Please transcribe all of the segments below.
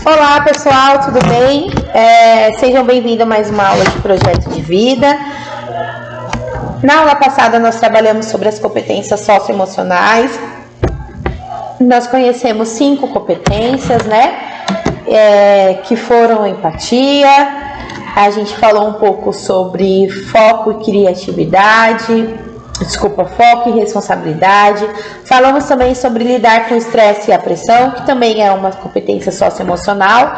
Olá pessoal, tudo bem? Sejam bem-vindos a mais uma aula de projeto de vida. Na aula passada nós trabalhamos sobre as competências socioemocionais. Nós conhecemos 5 competências, né? Que foram empatia, a gente falou um pouco sobre foco e criatividade, foco e responsabilidade. Falamos também sobre lidar com o estresse e a pressão, que também é uma competência socioemocional.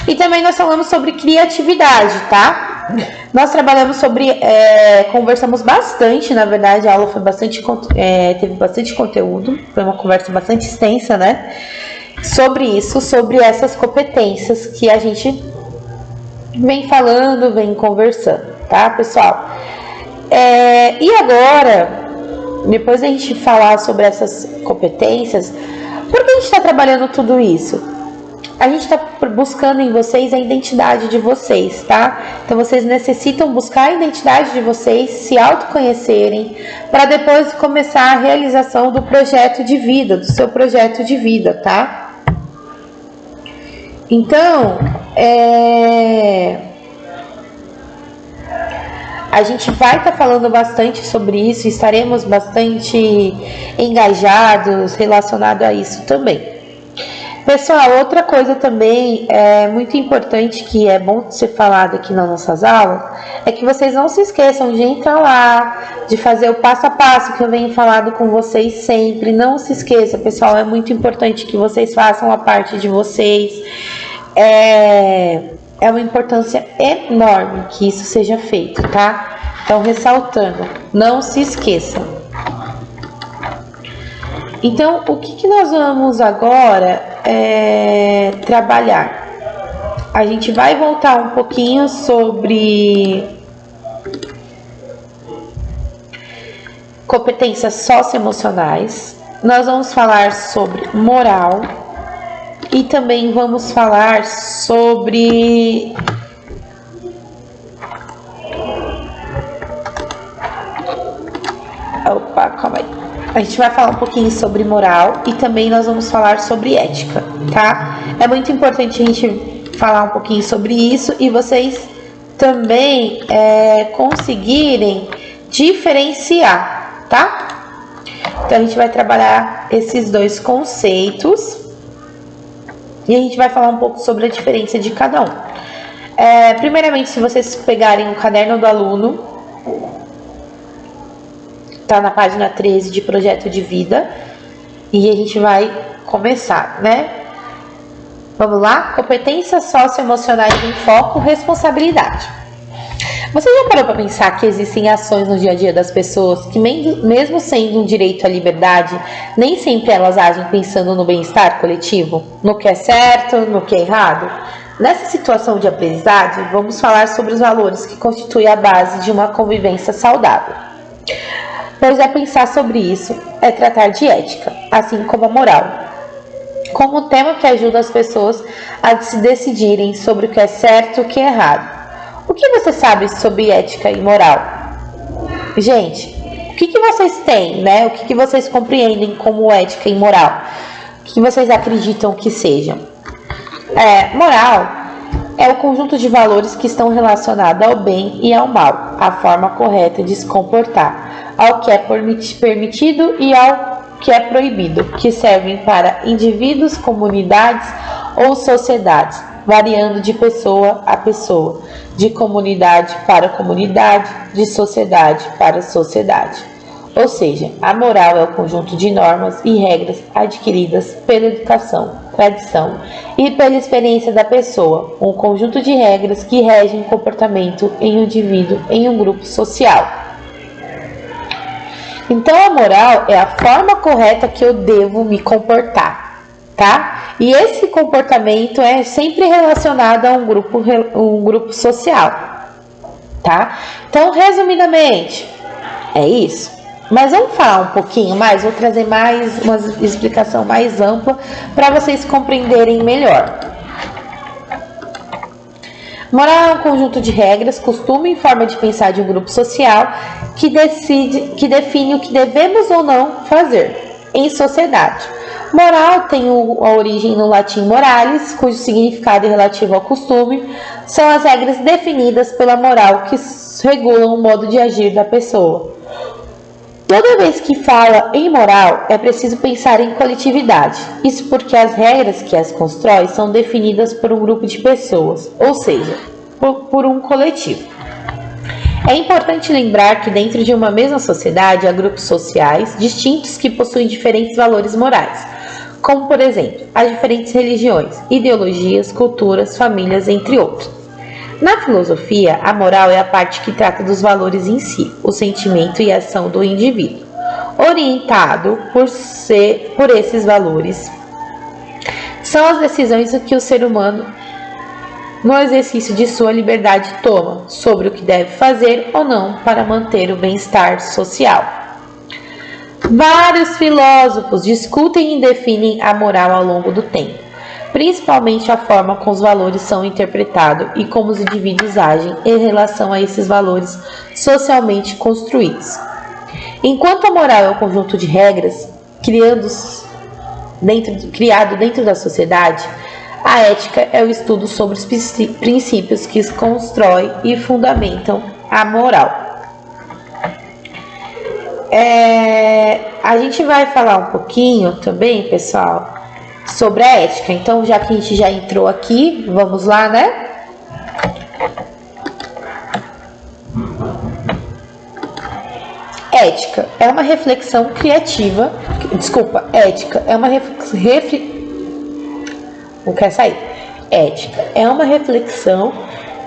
E também nós falamos sobre criatividade, tá? Nós trabalhamos sobre, conversamos bastante, na verdade a aula foi teve bastante conteúdo, foi uma conversa bastante extensa, né? Sobre isso, sobre essas competências que a gente vem falando, vem conversando, tá, pessoal? E agora, depois da gente falar sobre essas competências, por que a gente está trabalhando tudo isso? A gente está buscando em vocês a identidade de vocês, tá? Então vocês necessitam buscar a identidade de vocês, se autoconhecerem, para depois começar a realização do projeto de vida, do seu projeto de vida, tá? Então, a gente vai estar falando bastante sobre isso, estaremos bastante engajados relacionado a isso também. Pessoal, outra coisa também muito importante que é bom ser falado aqui nas nossas aulas, é que vocês não se esqueçam de entrar lá, de fazer o passo a passo que eu venho falando com vocês sempre. Não se esqueça, pessoal, é muito importante que vocês façam a parte de vocês. É uma importância enorme que isso seja feito, tá? Então, ressaltando, não se esqueçam. Então, o que nós vamos agora trabalhar? A gente vai voltar um pouquinho sobre competências socioemocionais. Nós vamos falar sobre moral. E também vamos falar sobre calma aí. A gente vai falar um pouquinho sobre moral e também nós vamos falar sobre ética, tá? É muito importante a gente falar um pouquinho sobre isso e vocês também conseguirem diferenciar, tá? Então a gente vai trabalhar esses dois conceitos. E a gente vai falar um pouco sobre a diferença de cada um. Primeiramente, se vocês pegarem o caderno do aluno, tá na página 13 de projeto de vida, e a gente vai começar, né? Vamos lá? Competências socioemocionais em foco, responsabilidade. Você já parou para pensar que existem ações no dia a dia das pessoas que, mesmo sendo um direito à liberdade, nem sempre elas agem pensando no bem-estar coletivo, no que é certo, no que é errado? Nessa situação de aprendizagem, vamos falar sobre os valores que constituem a base de uma convivência saudável. Pois pensar sobre isso é tratar de ética, assim como a moral, como um tema que ajuda as pessoas a se decidirem sobre o que é certo e o que é errado. O que você sabe sobre ética e moral? Gente, o que vocês têm, né? O que vocês compreendem como ética e moral? O que vocês acreditam que sejam? Moral é o conjunto de valores que estão relacionados ao bem e ao mal, a forma correta de se comportar, ao que é permitido e ao que é proibido, que servem para indivíduos, comunidades ou sociedades, variando de pessoa a pessoa, de comunidade para comunidade, de sociedade para sociedade. Ou seja, a moral é o conjunto de normas e regras adquiridas pela educação, tradição e pela experiência da pessoa, um conjunto de regras que regem o comportamento em um indivíduo em um grupo social. Então, a moral é a forma correta que eu devo me comportar, tá? E esse comportamento é sempre relacionado a um grupo social, tá? Então, resumidamente, é isso. Mas vamos falar um pouquinho mais, vou trazer mais uma explicação mais ampla para vocês compreenderem melhor. Moral é um conjunto de regras, costume e forma de pensar de um grupo social que define o que devemos ou não fazer em sociedade. Moral tem a origem no latim moralis, cujo significado é relativo ao costume. São as regras definidas pela moral que regulam o modo de agir da pessoa. Toda vez que fala em moral, é preciso pensar em coletividade. Isso porque as regras que as constrói são definidas por um grupo de pessoas, ou seja, por um coletivo. É importante lembrar que dentro de uma mesma sociedade há grupos sociais distintos que possuem diferentes valores morais, como, por exemplo, as diferentes religiões, ideologias, culturas, famílias, entre outros. Na filosofia, a moral é a parte que trata dos valores em si, o sentimento e a ação do indivíduo. Orientado por esses valores, são as decisões que o ser humano, no exercício de sua liberdade, toma sobre o que deve fazer ou não para manter o bem-estar social. Vários filósofos discutem e definem a moral ao longo do tempo, principalmente a forma como os valores são interpretados e como os indivíduos agem em relação a esses valores socialmente construídos. Enquanto a moral é um conjunto de regras criado dentro da sociedade, a ética é o estudo sobre os princípios que constroem e fundamentam a moral. A gente vai falar um pouquinho também, pessoal, sobre a ética. Então, já que a gente já entrou aqui, vamos lá, né? Ética é uma reflexão criativa. Ética é uma Ética é uma reflexão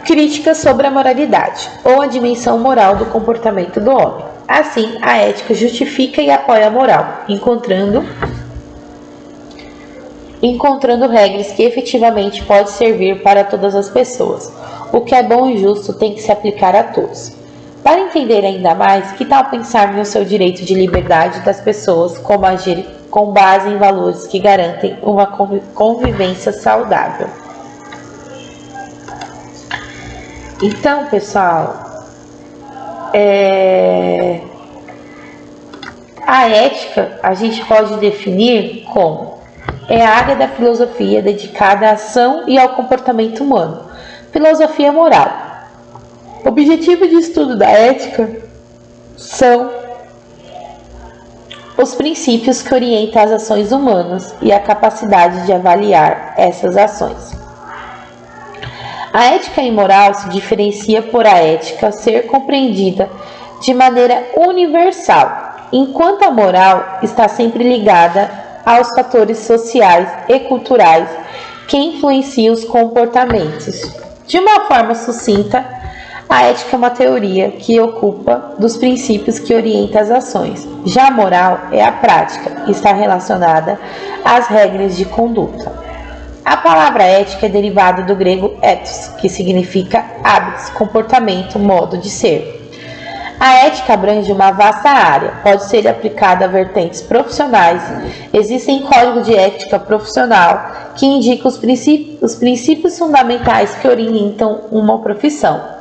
crítica sobre a moralidade ou a dimensão moral do comportamento do homem. Assim, a ética justifica e apoia a moral, encontrando regras que efetivamente podem servir para todas as pessoas. O que é bom e justo tem que se aplicar a todos. Para entender ainda mais, que tal pensar no seu direito de liberdade das pessoas, como agir com base em valores que garantem uma convivência saudável. Então, pessoal, a ética a gente pode definir como a área da filosofia dedicada à ação e ao comportamento humano. Filosofia moral. O objetivo de estudo da ética são os princípios que orientam as ações humanas e a capacidade de avaliar essas ações. A ética e moral se diferencia por a ética ser compreendida de maneira universal, enquanto a moral está sempre ligada aos fatores sociais e culturais que influenciam os comportamentos. De uma forma sucinta, a ética é uma teoria que ocupa dos princípios que orientam as ações. Já a moral é a prática e está relacionada às regras de conduta. A palavra ética é derivada do grego ethos, que significa hábitos, comportamento, modo de ser. A ética abrange uma vasta área, pode ser aplicada a vertentes profissionais. Existem códigos de ética profissional que indicam os princípios fundamentais que orientam uma profissão.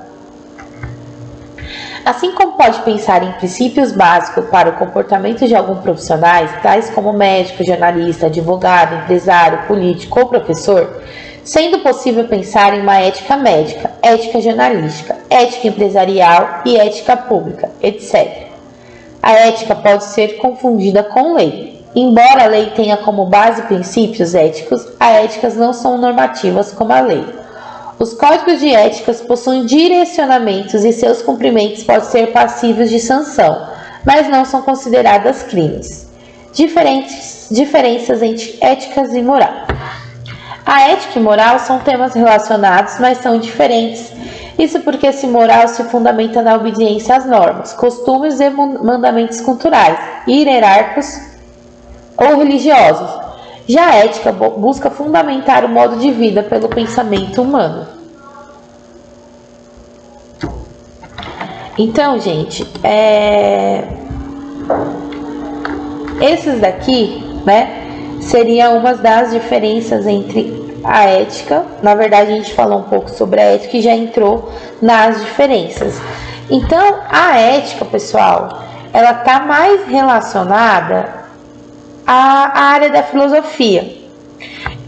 Assim como pode pensar em princípios básicos para o comportamento de alguns profissionais, tais como médico, jornalista, advogado, empresário, político ou professor, sendo possível pensar em uma ética médica, ética jornalística, ética empresarial e ética pública, etc. A ética pode ser confundida com lei. Embora a lei tenha como base princípios éticos, as éticas não são normativas como a lei. Os códigos de éticas possuem direcionamentos e seus cumprimentos podem ser passíveis de sanção, mas não são consideradas crimes. Diferenças entre éticas e moral. A ética e moral são temas relacionados, mas são diferentes. Isso porque esse moral se fundamenta na obediência às normas, costumes e mandamentos culturais, hierárquicos ou religiosos. Já a ética busca fundamentar o modo de vida pelo pensamento humano. Então, gente, esses daqui, né, seriam umas das diferenças entre a ética. Na verdade, a gente falou um pouco sobre a ética e já entrou nas diferenças. Então, a ética, pessoal, ela está mais relacionada a área da filosofia.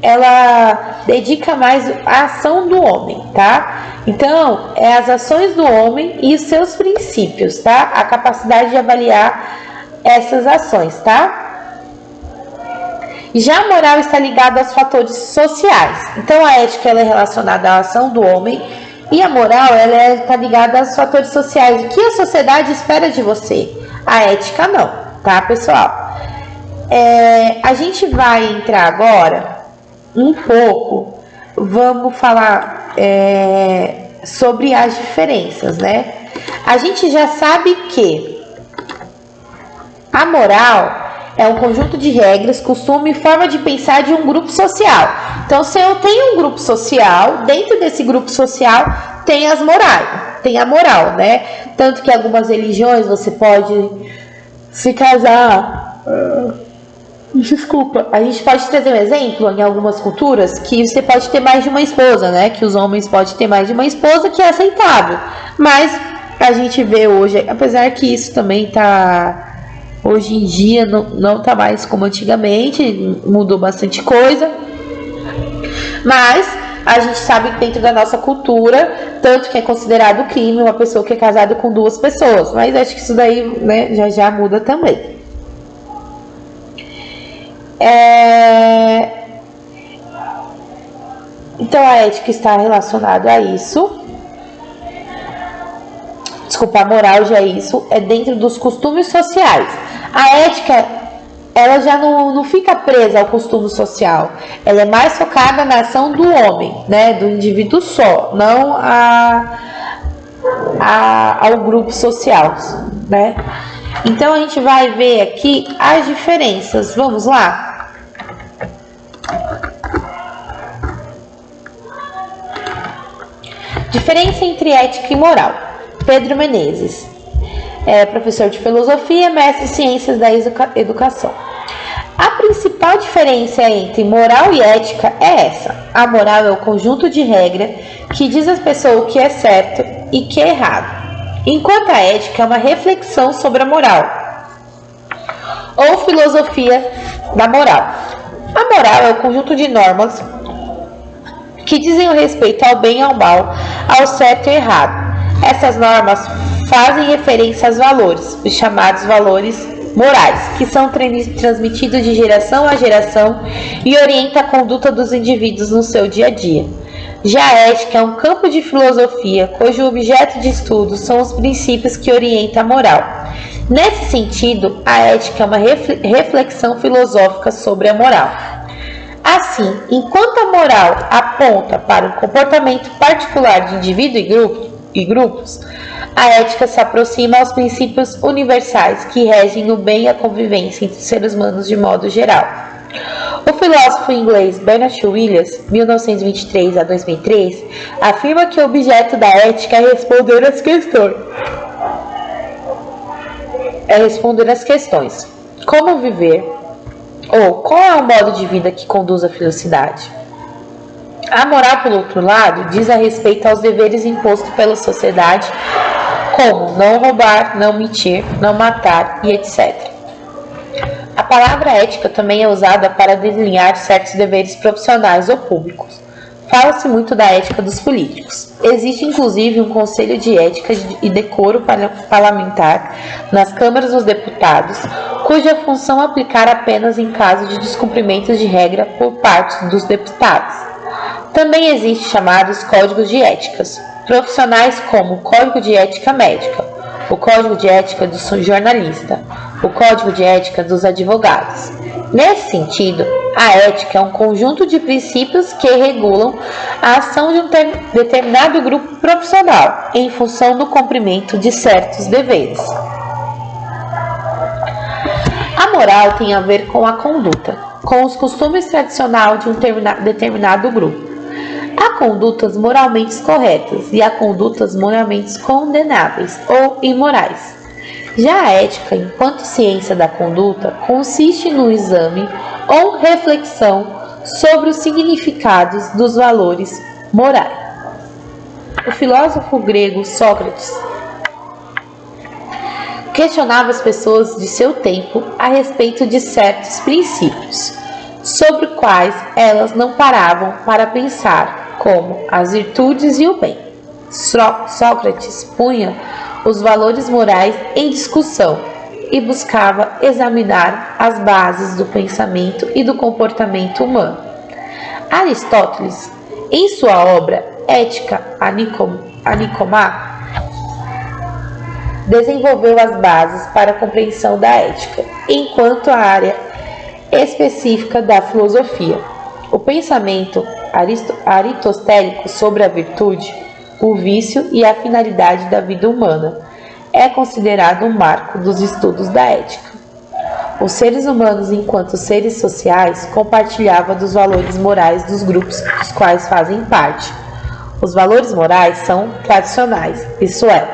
Ela dedica mais a ação do homem, tá? Então, é as ações do homem e os seus princípios, tá? A capacidade de avaliar essas ações, tá? Já a moral está ligada aos fatores sociais. Então, a ética ela é relacionada à ação do homem e a moral ela está ligada aos fatores sociais. O que a sociedade espera de você? A ética não, tá, pessoal? A gente vai entrar agora um pouco, vamos falar sobre as diferenças, né? A gente já sabe que a moral é um conjunto de regras, costume e forma de pensar de um grupo social. Então, se eu tenho um grupo social, dentro desse grupo social tem as morais, tem a moral, né? Tanto que em algumas religiões você pode se casar. Desculpa, a gente pode trazer um exemplo em algumas culturas que você pode ter mais de uma esposa, né? Que os homens podem ter mais de uma esposa, que é aceitável. Mas a gente vê hoje, apesar que isso também tá... Hoje em dia não tá mais como antigamente, mudou bastante coisa. Mas a gente sabe que dentro da nossa cultura, tanto que é considerado crime uma pessoa que é casada com duas pessoas. Mas acho que isso daí, né, já muda também. Então a ética está relacionada a isso. Desculpa, a moral já é isso, é dentro dos costumes sociais. A ética, ela já não fica presa ao costume social. Ela é mais focada na ação do homem, né, do indivíduo só, não ao grupo social, né? Então a gente vai ver aqui as diferenças. Vamos lá? Diferença entre ética e moral. Pedro Menezes, professor de filosofia, mestre em ciências da educação. A principal diferença entre moral e ética é essa. A moral é o conjunto de regras que diz às pessoas o que é certo e o que é errado, enquanto a ética é uma reflexão sobre a moral, ou filosofia da moral. A moral é o conjunto de normas que dizem o respeito ao bem e ao mal, ao certo e errado. Essas normas fazem referência aos valores, os chamados valores morais, que são transmitidos de geração a geração e orientam a conduta dos indivíduos no seu dia a dia. Já a ética é um campo de filosofia, cujo objeto de estudo são os princípios que orientam a moral. Nesse sentido, a ética é uma reflexão filosófica sobre a moral. Assim, enquanto a moral aponta para um comportamento particular de indivíduo e grupos, a ética se aproxima aos princípios universais que regem o bem e a convivência entre os seres humanos de modo geral. O filósofo inglês Bernard Williams, 1923 a 2003, afirma que o objeto da ética é responder às questões: como viver, ou qual é o modo de vida que conduz à felicidade. A moral, por outro lado, diz a respeito aos deveres impostos pela sociedade, como não roubar, não mentir, não matar e etc. A palavra ética também é usada para delinear certos deveres profissionais ou públicos. Fala-se muito da ética dos políticos. Existe inclusive um Conselho de Ética e Decoro Parlamentar nas câmaras dos deputados, cuja função é aplicar apenas em caso de descumprimento de regra por parte dos deputados. Também existem chamados códigos de éticas profissionais, como o Código de Ética Médica, o Código de Ética do jornalista, o Código de Ética dos advogados. Nesse sentido, a ética é um conjunto de princípios que regulam a ação de um determinado grupo profissional em função do cumprimento de certos deveres. A moral tem a ver com a conduta, com os costumes tradicionais de um determinado grupo. Há condutas moralmente corretas e há condutas moralmente condenáveis ou imorais. Já a ética, enquanto ciência da conduta, consiste no exame ou reflexão sobre os significados dos valores morais. O filósofo grego Sócrates questionava as pessoas de seu tempo a respeito de certos princípios, sobre os quais elas não paravam para pensar, como as virtudes e o bem. Sócrates punha os valores morais em discussão e buscava examinar as bases do pensamento e do comportamento humano. Aristóteles, em sua obra Ética a Nicomá, desenvolveu as bases para a compreensão da ética, enquanto a área específica da filosofia. O pensamento aristotélico sobre a virtude, o vício e a finalidade da vida humana é considerado um marco dos estudos da ética. Os seres humanos, enquanto seres sociais, compartilhavam dos valores morais dos grupos dos quais fazem parte. Os valores morais são tradicionais, isso é,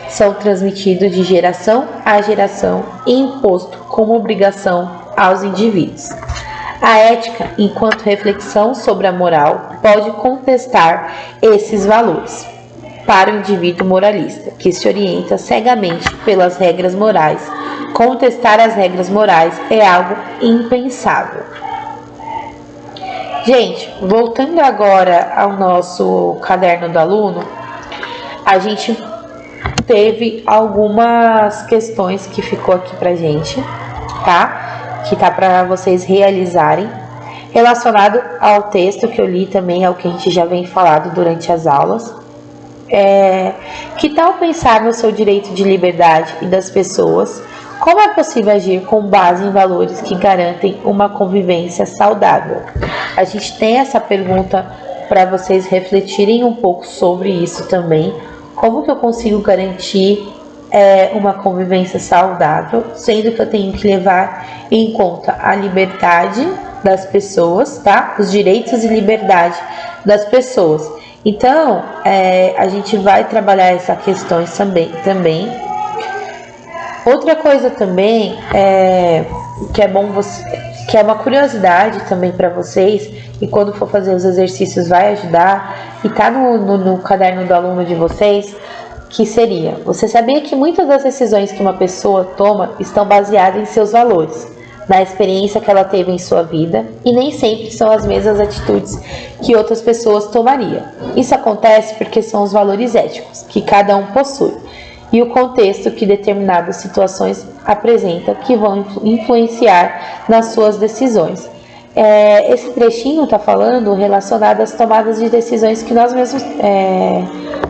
são transmitidos de geração a geração e imposto como obrigação aos indivíduos. A ética, enquanto reflexão sobre a moral, pode contestar esses valores. Para o indivíduo moralista, que se orienta cegamente pelas regras morais, contestar as regras morais é algo impensável. Gente, voltando agora ao nosso caderno do aluno, a gente teve algumas questões que ficou aqui pra gente, tá? Que tá para vocês realizarem, relacionado ao texto que eu li também, ao que a gente já vem falado durante as aulas. Que tal pensar no seu direito de liberdade e das pessoas? Como é possível agir com base em valores que garantem uma convivência saudável? A gente tem essa pergunta para vocês refletirem um pouco sobre isso também. Como que eu consigo garantir uma convivência saudável, sendo que eu tenho que levar em conta a liberdade das pessoas, tá? Os direitos e liberdade das pessoas. Então, a gente vai trabalhar essas questões também. Outra coisa também que é bom que é uma curiosidade também para vocês, e quando for fazer os exercícios vai ajudar, e tá no caderno do aluno de vocês, que seria: você sabia que muitas das decisões que uma pessoa toma estão baseadas em seus valores, na experiência que ela teve em sua vida, e nem sempre são as mesmas atitudes que outras pessoas tomariam. Isso acontece porque são os valores éticos que cada um possui e o contexto que determinadas situações apresenta que vão influenciar nas suas decisões. Esse trechinho está falando relacionado às tomadas de decisões que nós mesmos,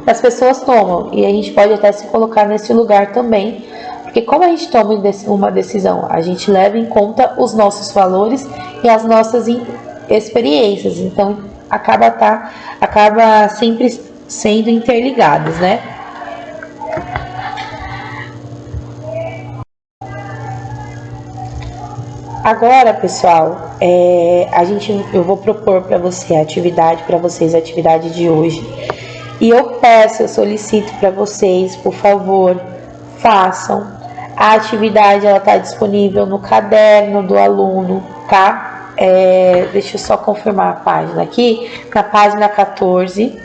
as pessoas tomam, e a gente pode até se colocar nesse lugar também. Porque como a gente toma uma decisão, a gente leva em conta os nossos valores e as nossas experiências. Então, acaba sempre sendo interligados, né? Agora, pessoal, eu vou propor para você a atividade de hoje. E eu solicito para vocês, por favor, façam. A atividade está disponível no caderno do aluno, tá? Deixa eu só confirmar a página aqui, na página 14.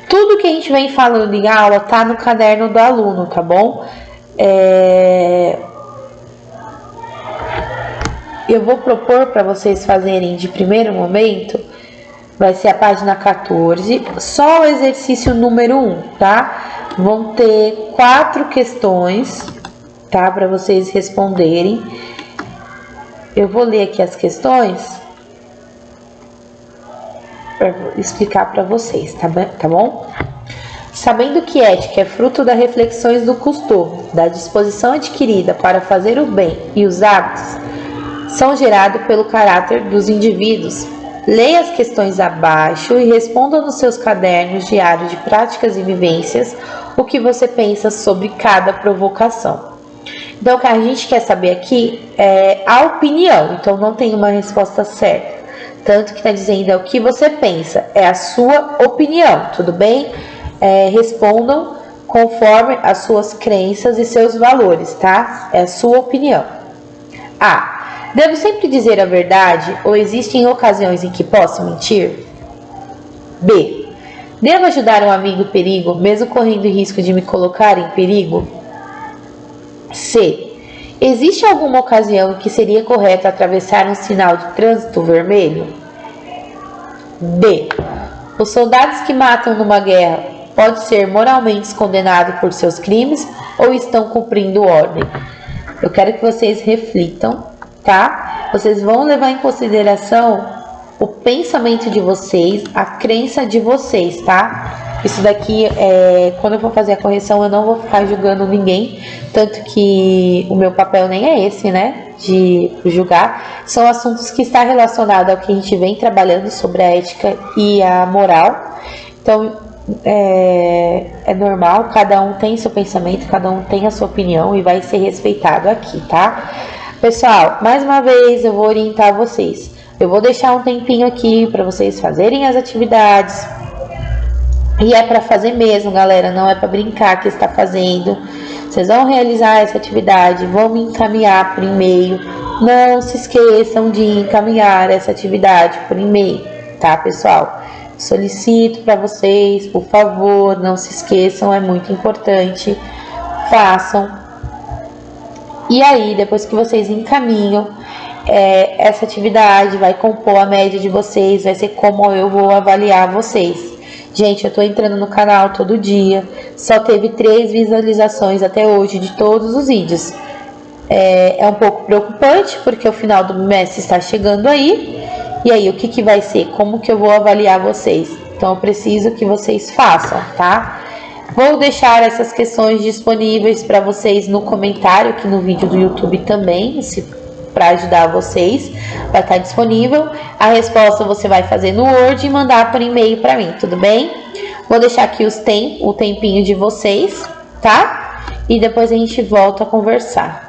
Tudo que a gente vem falando em aula tá no caderno do aluno, tá bom? Eu vou propor para vocês fazerem de primeiro momento, vai ser a página 14, só o exercício número 1, tá? Vão ter 4 questões, tá? Para vocês responderem. Eu vou ler aqui as questões para explicar para vocês, tá bom? Sabendo que ética é fruto das reflexões do costume, da disposição adquirida para fazer o bem e os hábitos são gerados pelo caráter dos indivíduos, leia as questões abaixo e responda nos seus cadernos diários de práticas e vivências o que você pensa sobre cada provocação. Então, o que a gente quer saber aqui é a opinião, então não tem uma resposta certa. Tanto que está dizendo o que você pensa, é a sua opinião, tudo bem? Respondam conforme as suas crenças e seus valores, tá? É a sua opinião. A. Devo sempre dizer a verdade ou existem ocasiões em que posso mentir? B. Devo ajudar um amigo em perigo, mesmo correndo risco de me colocar em perigo? C. Existe alguma ocasião em que seria correto atravessar um sinal de trânsito vermelho? D. Os soldados que matam numa guerra podem ser moralmente condenados por seus crimes ou estão cumprindo ordem? Eu quero que vocês reflitam, tá? Vocês vão levar em consideração o pensamento de vocês, a crença de vocês, tá? Isso daqui, quando eu for fazer a correção, eu não vou ficar julgando ninguém, tanto que o meu papel nem é esse, né? De julgar. São assuntos que estão relacionados ao que a gente vem trabalhando sobre a ética e a moral. Então, é normal, cada um tem seu pensamento, cada um tem a sua opinião e vai ser respeitado aqui, tá? Pessoal, mais uma vez eu vou orientar vocês. Eu vou deixar um tempinho aqui para vocês fazerem as atividades. E é para fazer mesmo, galera, não é para brincar que está fazendo. Vocês vão realizar essa atividade, vão me encaminhar por e-mail. Não se esqueçam de encaminhar essa atividade por e-mail, tá, pessoal? Solicito para vocês, por favor, não se esqueçam, é muito importante. Façam. E aí, depois que vocês encaminham, essa atividade vai compor a média de vocês, vai ser como eu vou avaliar vocês. Gente, eu tô entrando no canal todo dia, só teve 3 visualizações até hoje de todos os vídeos. É um pouco preocupante, porque o final do mês está chegando aí. E aí, o que vai ser? Como que eu vou avaliar vocês? Então, eu preciso que vocês façam, tá? Vou deixar essas questões disponíveis para vocês no comentário aqui no vídeo do YouTube também, para ajudar vocês, vai estar disponível. A resposta você vai fazer no Word e mandar por e-mail para mim, tudo bem? Vou deixar aqui o tempinho de vocês, tá? E depois a gente volta a conversar.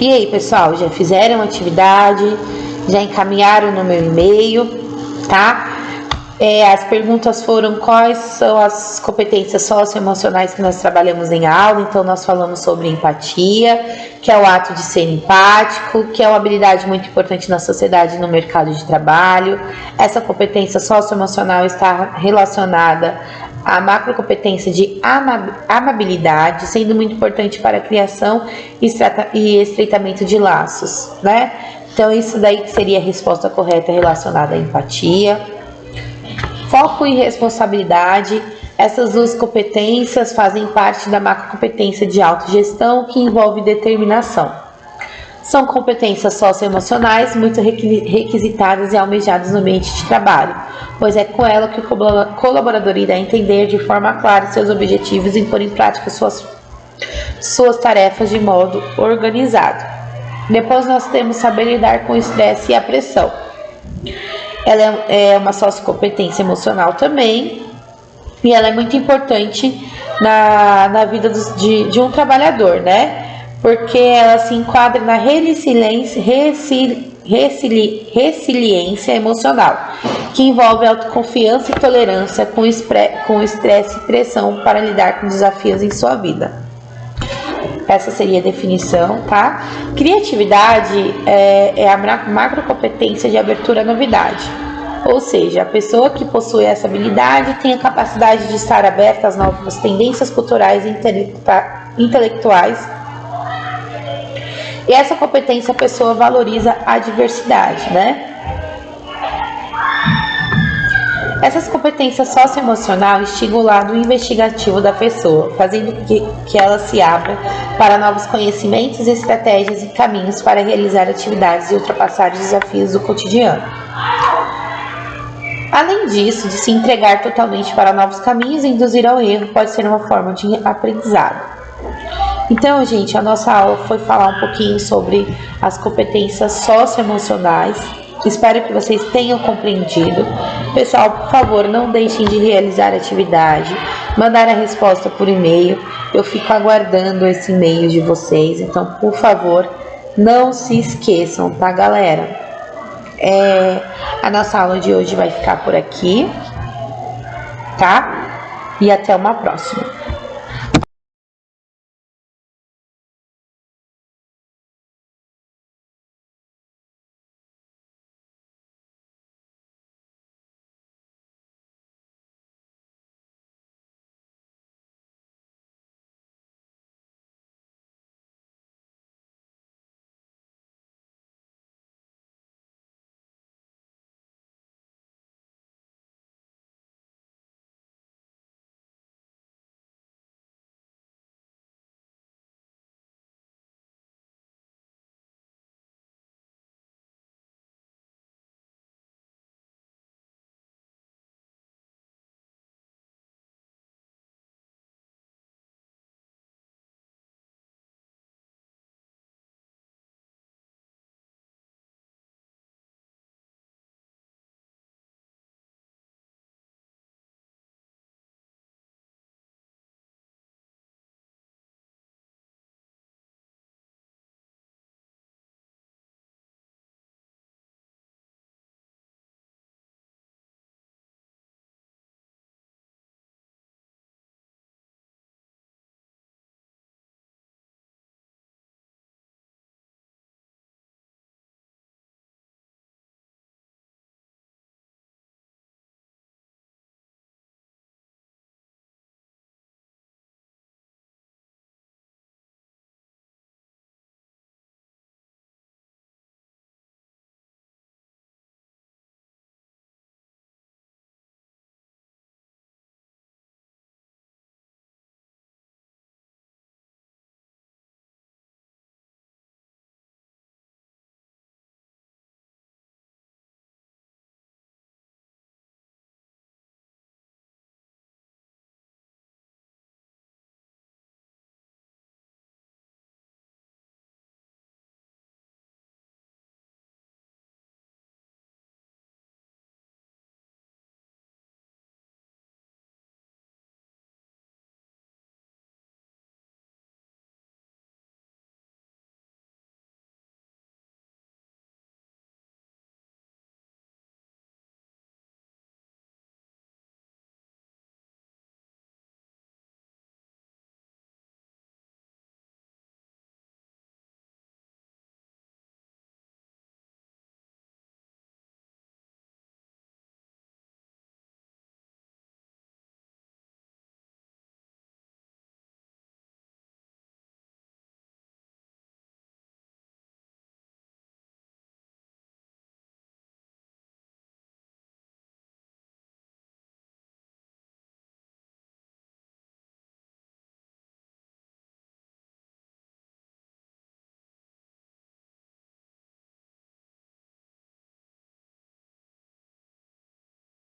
E aí, pessoal, já fizeram atividade? Já encaminharam no meu e-mail, tá? As perguntas foram quais são as competências socioemocionais que nós trabalhamos em aula. Então, nós falamos sobre empatia, que é o ato de ser empático, que é uma habilidade muito importante na sociedade e no mercado de trabalho. Essa competência socioemocional está relacionada à macrocompetência de amabilidade, sendo muito importante para a criação e estreitamento de laços, né? Então, isso daí seria a resposta correta relacionada à empatia. Foco e responsabilidade. Essas duas competências fazem parte da macrocompetência de autogestão, que envolve determinação. São competências socioemocionais muito requisitadas e almejadas no ambiente de trabalho, pois é com ela que o colaborador irá entender de forma clara seus objetivos e pôr em prática suas tarefas de modo organizado. Depois nós temos saber lidar com o estresse e a pressão. Ela é uma sociocompetência emocional também, e ela é muito importante na vida de um trabalhador, né? Porque ela se enquadra na resiliência emocional, que envolve autoconfiança e tolerância com estresse e pressão para lidar com desafios em sua vida. Essa seria a definição, tá? Criatividade é a macrocompetência de abertura à novidade. Ou seja, a pessoa que possui essa habilidade tem a capacidade de estar aberta às novas tendências culturais e intelectuais. E essa competência a pessoa valoriza a diversidade, né? Essas competências socioemocional estimula o lado investigativo da pessoa, fazendo que ela se abra para novos conhecimentos, estratégias e caminhos para realizar atividades e ultrapassar os desafios do cotidiano. Além disso, de se entregar totalmente para novos caminhos e induzir ao erro pode ser uma forma de aprendizado. Então, gente, a nossa aula foi falar um pouquinho sobre as competências socioemocionais. Espero que vocês tenham compreendido. Pessoal, por favor, não deixem de realizar a atividade, mandar a resposta por e-mail. Eu fico aguardando esse e-mail de vocês. Então, por favor, não se esqueçam, tá, galera? A nossa aula de hoje vai ficar por aqui, tá? E até uma próxima.